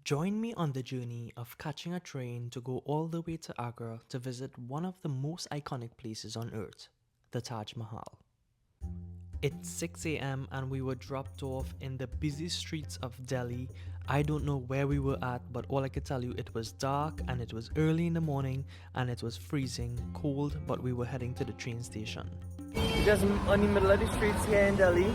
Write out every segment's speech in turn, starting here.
Join me on the journey of catching a train to go all the way to Agra to visit one of the most iconic places on earth, the Taj Mahal. It's 6 a.m. and we were dropped off in the busy streets of Delhi. I don't know where we were at, but all I could tell you, it was dark and it was early in the morning and it was freezing cold, but we were heading to the train station. Just on the middle of the streets here in Delhi.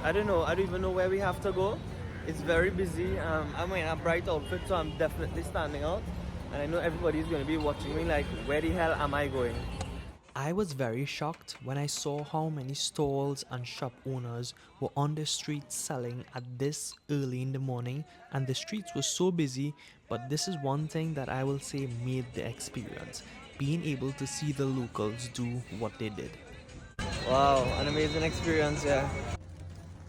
I don't even know where we have to go. It's very busy. I'm wearing a bright outfit, so I'm definitely standing out. And I know everybody's going to be watching me like, where the hell am I going? I was very shocked when I saw how many stalls and shop owners were on the streets selling at this early in the morning, and the streets were so busy. But this is one thing that I will say made the experience, being able to see the locals do what they did. Wow, an amazing experience, yeah.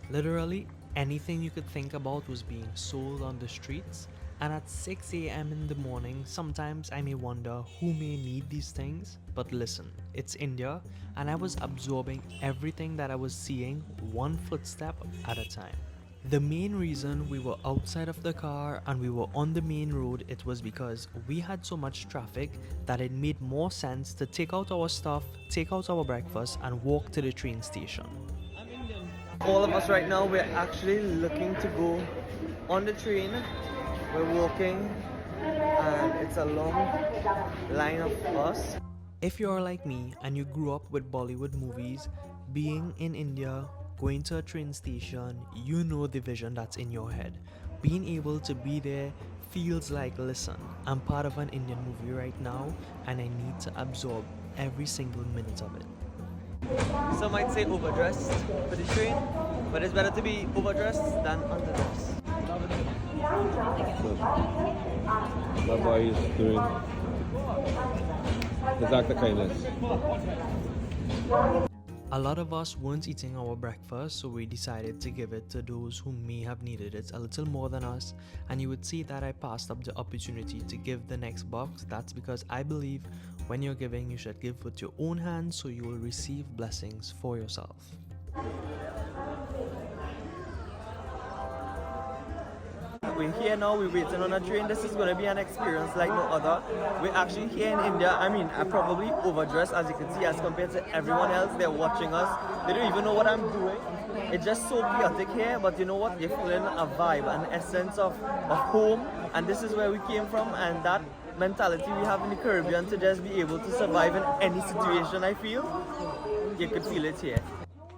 Literally anything you could think about was being sold on the streets, and at 6 a.m. in the morning, sometimes I may wonder who may need these things. But listen, it's India, and I was absorbing everything that I was seeing one footstep at a time. The main reason we were outside of the car and we were on the main road, it was because we had so much traffic that it made more sense to take out our stuff, take out our breakfast and walk to the train station. All of us right now, we're actually looking to go on the train. We're walking and it's a long line of us. If you're like me and you grew up with Bollywood movies, being in India, going to a train station, you know the vision that's in your head. Being able to be there feels like, listen, I'm part of an Indian movie right now and I need to absorb every single minute of it. Some might say overdressed for the train, but it's better to be overdressed than underdressed. That's why he's doing his act of kindness. A lot of us weren't eating our breakfast, so we decided to give it to those who may have needed it a little more than us. And you would see that I passed up the opportunity to give the next box. That's because I believe when you're giving, you should give with your own hands so you will receive blessings for yourself. We're here now, we're waiting on a train. This is going to be an experience like no other. We're actually here in India. I mean, I'm probably overdressed, as you can see, as compared to everyone else. They're watching us. They don't even know what I'm doing. It's just so chaotic here, but you know what? You're feeling a vibe, an essence of home. And this is where we came from, and that mentality we have in the Caribbean to just be able to survive in any situation, I feel. You could feel it here.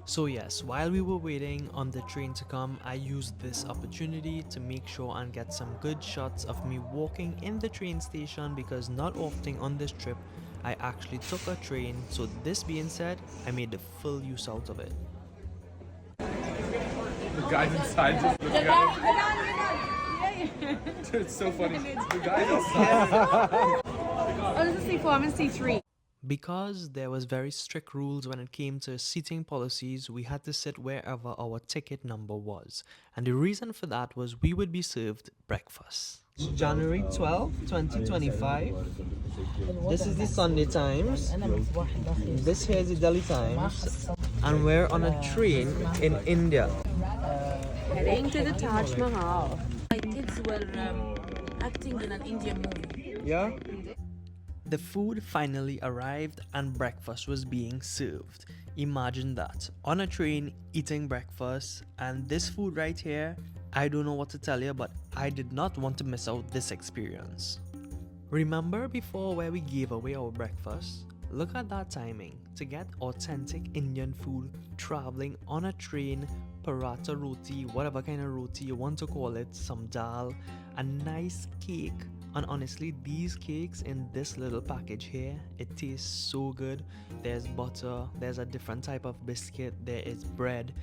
So yes, while we were waiting on the train to come, I used this opportunity to make sure and get some good shots of me walking in the train station, because not often on this trip I actually took a train. So this being said, I made the full use out of it. The guys inside just looking at him. It's so funny. The guys inside. Oh, this is C4, I'm in C3. Because there was very strict rules when it came to seating policies, we had to sit wherever our ticket number was. And the reason for that was we would be served breakfast. January 12, 2025. This is the Sunday Times. This here is the Delhi Times. And we're on a train in India. Heading to the Taj Mahal. My kids were acting in an Indian movie. Yeah? The food finally arrived and breakfast was being served. Imagine that, on a train eating breakfast, and this food right here, I don't know what to tell you, but I did not want to miss out this experience. Remember before where we gave away our breakfast? Look at that timing. To get authentic Indian food, traveling on a train, paratha roti, whatever kind of roti you want to call it, some dal, a nice cake. And honestly, these cakes in this little package here, it tastes so good. There's butter, there's a different type of biscuit, there is bread.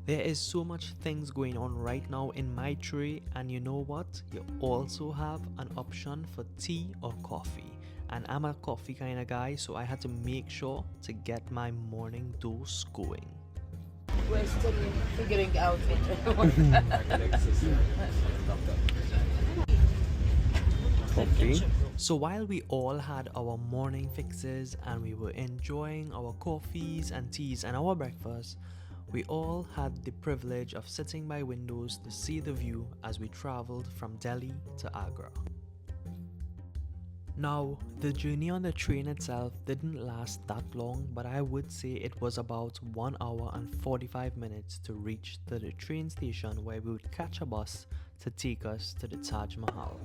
There is so much things going on right now in my tray, and you know what? You also have an option for tea or coffee. And I'm a coffee kind of guy, so I had to make sure to get my morning dose going. We're still figuring out it. Okay. So while we all had our morning fixes and we were enjoying our coffees and teas and our breakfast, We all had the privilege of sitting by windows to see the view as we traveled from Delhi to Agra. Now, the journey on the train itself didn't last that long, but I would say it was about 1 hour and 45 minutes to reach to the train station where we would catch a bus to take us to the Taj Mahal.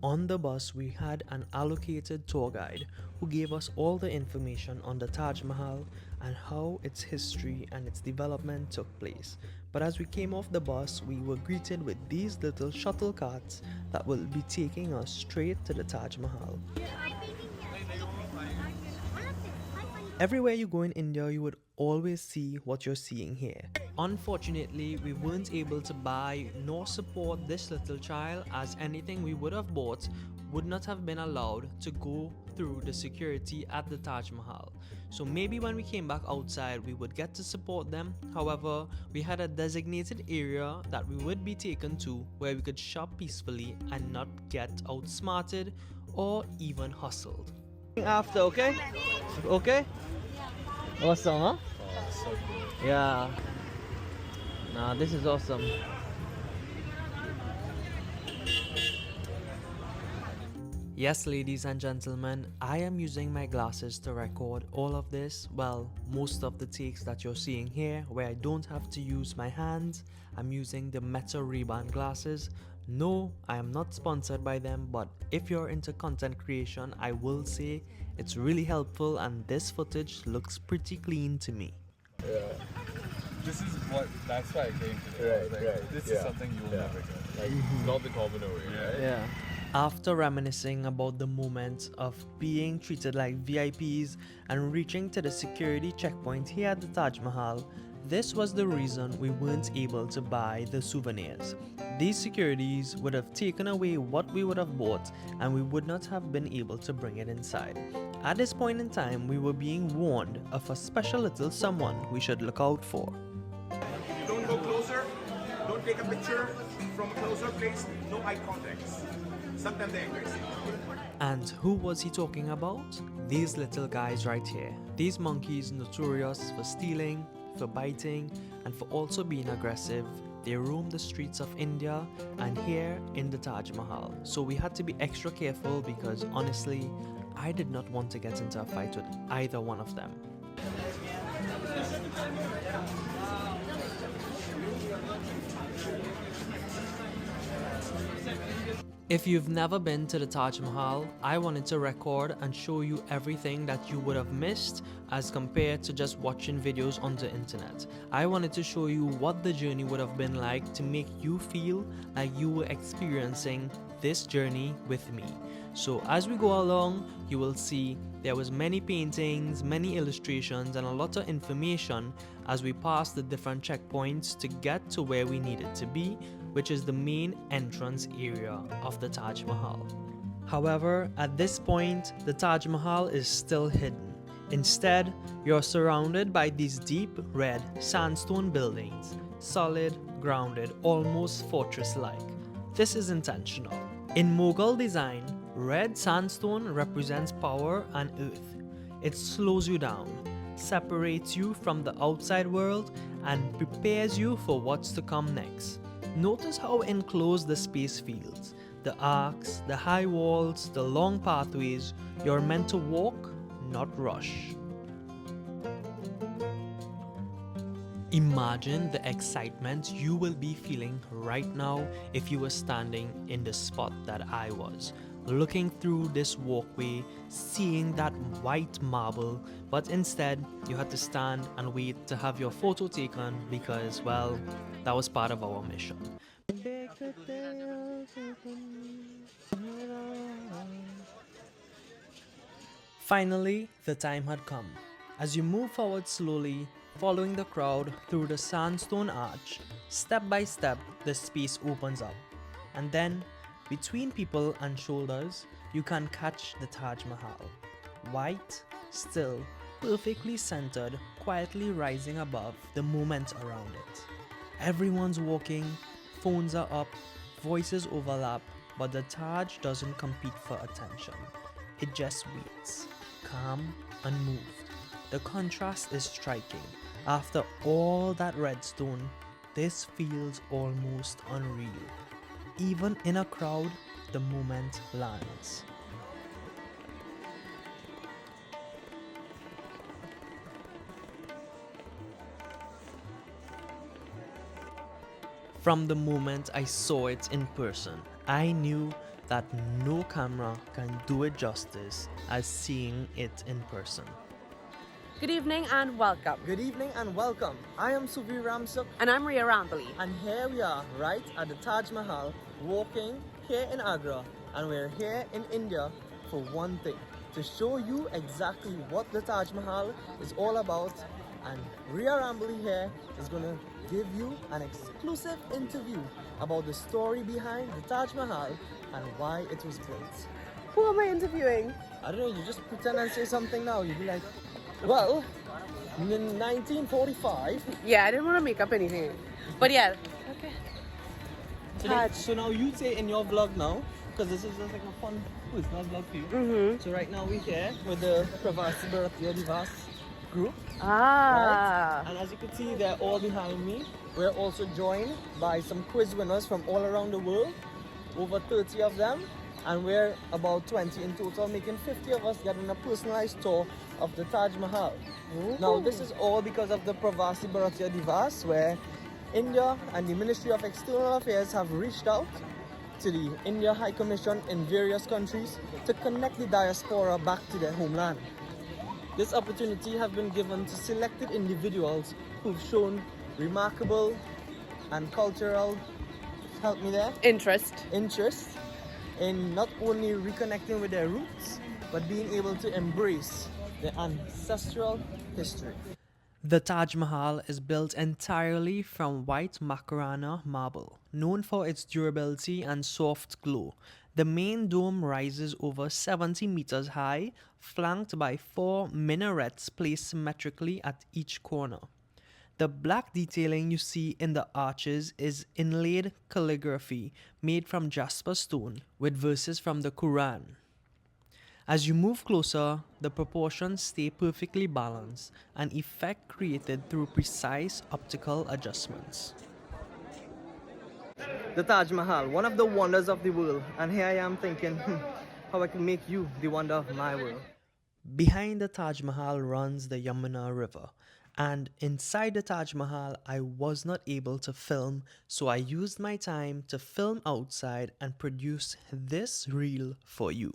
On the bus, we had an allocated tour guide who gave us all the information on the Taj Mahal and how its history and its development took place. But as we came off the bus, we were greeted with these little shuttle carts that will be taking us straight to the Taj Mahal. Everywhere you go in India, you would always see what you're seeing here. Unfortunately, we weren't able to buy nor support this little child, as anything we would have bought would not have been allowed to go through the security at the Taj Mahal. So maybe when we came back outside, we would get to support them. However, we had a designated area that we would be taken to where we could shop peacefully and not get outsmarted or even hustled. After, okay? Okay? Awesome, huh? Oh, so cool. Yeah. Nah, this is awesome. Yes, ladies and gentlemen, I am using my glasses to record all of this. Well, most of the takes that you're seeing here where I don't have to use my hands. I'm using the Meta Ray-Ban glasses. No, I am not sponsored by them, but if you're into content creation, I will say it's really helpful and this footage looks pretty clean to me. Yeah. This is that's why I came today. Right, Like, right. This Yeah. is something you will Yeah. never get. Like, not the common way, right? Yeah. After reminiscing about the moment of being treated like VIPs and reaching to the security checkpoint here at the Taj Mahal, this was the reason we weren't able to buy the souvenirs. These securities would have taken away what we would have bought and we would not have been able to bring it inside. At this point in time, we were being warned of a special little someone we should look out for. Don't go closer. Don't take a picture from a closer place. No eye contact. Sometimes they're aggressive. And who was he talking about? These little guys right here. These monkeys notorious for stealing, for biting, and for also being aggressive. They roam the streets of India and here in the Taj Mahal. So we had to be extra careful because honestly, I did not want to get into a fight with either one of them. If you've never been to the Taj Mahal, I wanted to record and show you everything that you would have missed as compared to just watching videos on the internet. I wanted to show you what the journey would have been like to make you feel like you were experiencing this journey with me. So as we go along, you will see there was many paintings, many illustrations, and a lot of information as we passed the different checkpoints to get to where we needed to be, which is the main entrance area of the Taj Mahal. However, at this point, the Taj Mahal is still hidden. Instead, you're surrounded by these deep red sandstone buildings, solid, grounded, almost fortress-like. This is intentional. In Mughal design, red sandstone represents power and earth. It slows you down, separates you from the outside world, and prepares you for what's to come next. Notice how enclosed the space feels. The arcs, the high walls, the long pathways. You're meant to walk, not rush. Imagine the excitement you will be feeling right now if you were standing in the spot that I was, looking through this walkway, seeing that white marble, but instead you had to stand and wait to have your photo taken because, well, that was part of our mission. Finally, the time had come. As you move forward slowly, following the crowd through the sandstone arch, step by step the space opens up. And then, between people and shoulders, you can catch the Taj Mahal. White, still, perfectly centered, quietly rising above the moment around it. Everyone's walking, phones are up, voices overlap, but the Taj doesn't compete for attention. It just waits, calm, unmoved, The contrast is striking. After all that redstone, this feels almost unreal. Even in a crowd, the moment lands. From the moment I saw it in person, I knew that no camera can do it justice as seeing it in person. Good evening and welcome. Good evening and welcome. I am Suvi Ramsuk, And I'm Ria Rambali. and here we are right at the Taj Mahal, walking here in Agra, and we're here in India for one thing, to show you exactly what the Taj Mahal is all about. And Ria Rambali here is gonna give you an exclusive interview about the story behind the Taj Mahal and why it was built. Who am I interviewing? I don't know, you just pretend and say something now. You'd be like, well, in 1945. Yeah, I didn't want to make up anything. But yeah. Okay. Taj. So now you say in your vlog now, because this is just like a fun personal vlog for you. So right now we're here with the Pravasi Bharatiya Divas group. Ah. Right? And as you can see, they're all behind me. We're also joined by some quiz winners from all around the world, over 30 of them. And we're about 20 in total, making 50 of us getting a personalized tour of the Taj Mahal. Now, this is all because of the Pravasi Bharatiya Divas, where India and the Ministry of External Affairs have reached out to the India High Commission in various countries to connect the diaspora back to their homeland. This opportunity has been given to selected individuals who've shown remarkable and cultural, help me there, Interest. interest in not only reconnecting with their roots, but being able to embrace their ancestral history. The Taj Mahal is built entirely from white Makarana marble, known for its durability and soft glow. The main dome rises over 70 meters high, flanked by 4 minarets placed symmetrically at each corner. The black detailing you see in the arches is inlaid calligraphy made from jasper stone with verses from the Quran. As you move closer, the proportions stay perfectly balanced, an effect created through precise optical adjustments. The Taj Mahal, one of the wonders of the world, and here I am thinking how I can make you the wonder of my world. Behind the Taj Mahal runs the Yamuna River, and inside the Taj Mahal I was not able to film, so I used my time to film outside and produce this reel for you.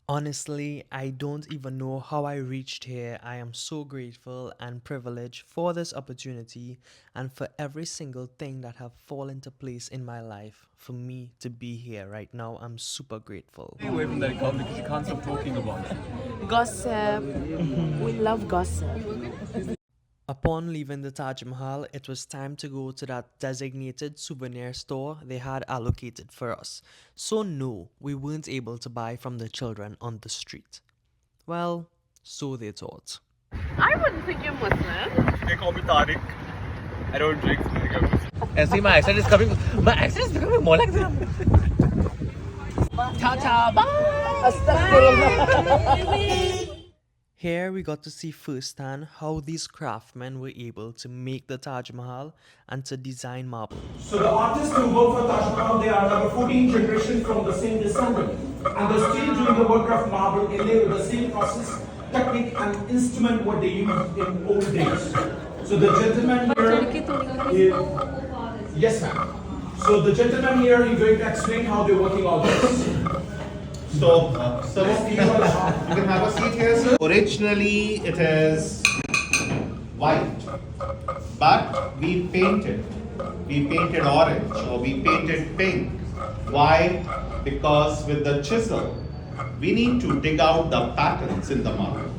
Honestly, I don't even know how I reached here. I am so grateful and privileged for this opportunity and for every single thing that have fallen into place in my life. For me to be here right now, I'm super grateful. Stay away from that comment because you can't stop talking about it. Gossip. We love gossip. Upon leaving the Taj Mahal, it was time to go to that designated souvenir store they had allocated for us. So no, we weren't able to buy from the children on the street. Well, so they thought. I wouldn't think you're Muslim. They call me Tariq. I don't drink. And see, my accent is coming. My accent is becoming more like them. Ta-ta, bye. Here we got to see firsthand how these craftsmen were able to make the Taj Mahal and to design marble. So the artists who work for Taj Mahal, they are number 14 generation from the same descendant. And they're still doing the work of marble inlaid with the same process, technique and instrument what they used in old days. So the gentleman here, yes ma'am. So the gentleman here is going to explain how they're working all this. So, you can have a seat here, sir. Originally, it is white, but we painted. We painted orange or we painted pink. Why? Because with the chisel, we need to dig out the patterns in the marble.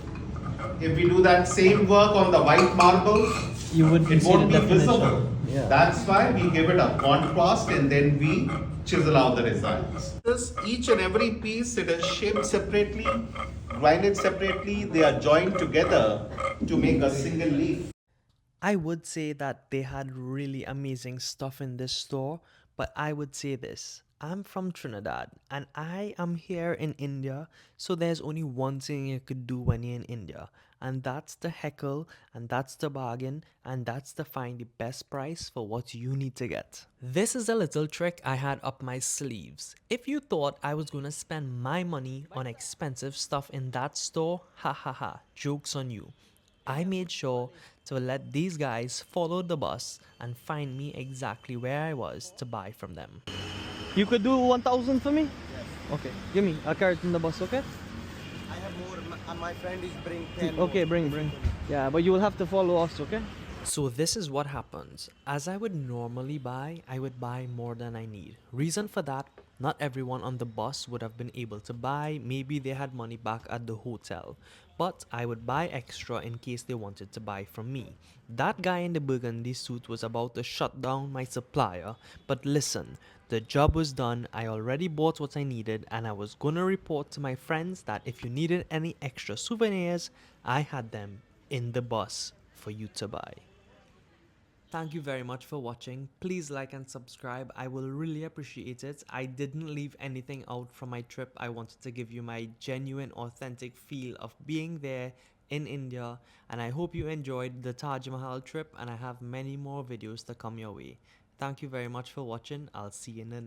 If we do that same work on the white marble, it won't be visible. That's why we give it a contrast and then we chisel out the designs. Each and every piece, it is shaped separately, grinded separately, they are joined together to make a single leaf. I would say that they had really amazing stuff in this store, but I would say this. I'm from Trinidad and I am here in India, so there's only one thing you could do when you're in India, and that's to heckle, and that's to bargain, and that's to find the best price for what you need to get. This is a little trick I had up my sleeves. If you thought I was gonna spend my money on expensive stuff in that store, ha ha ha, joke's on you. I made sure to let these guys follow the bus and find me exactly where I was to buy from them. You could do 1,000 for me? Yes. Okay, give me a card in the bus, okay? I have more, and my friend is bring 10 Okay, more. bring. Yeah, but you will have to follow us, okay? So this is what happens. As I would normally buy, I would buy more than I need. Reason for that, not everyone on the bus would have been able to buy. Maybe they had money back at the hotel. But I would buy extra in case they wanted to buy from me. That guy in the burgundy suit was about to shut down my supplier. But listen, the job was done. I already bought what I needed and I was gonna report to my friends that if you needed any extra souvenirs, I had them in the bus for you to buy. Thank you very much for watching. Please like and subscribe. I will really appreciate it. I didn't leave anything out from my trip. I wanted to give you my genuine, authentic feel of being there in India. And I hope you enjoyed the Taj Mahal trip, and I have many more videos to come your way. Thank you very much for watching. I'll see you in the next.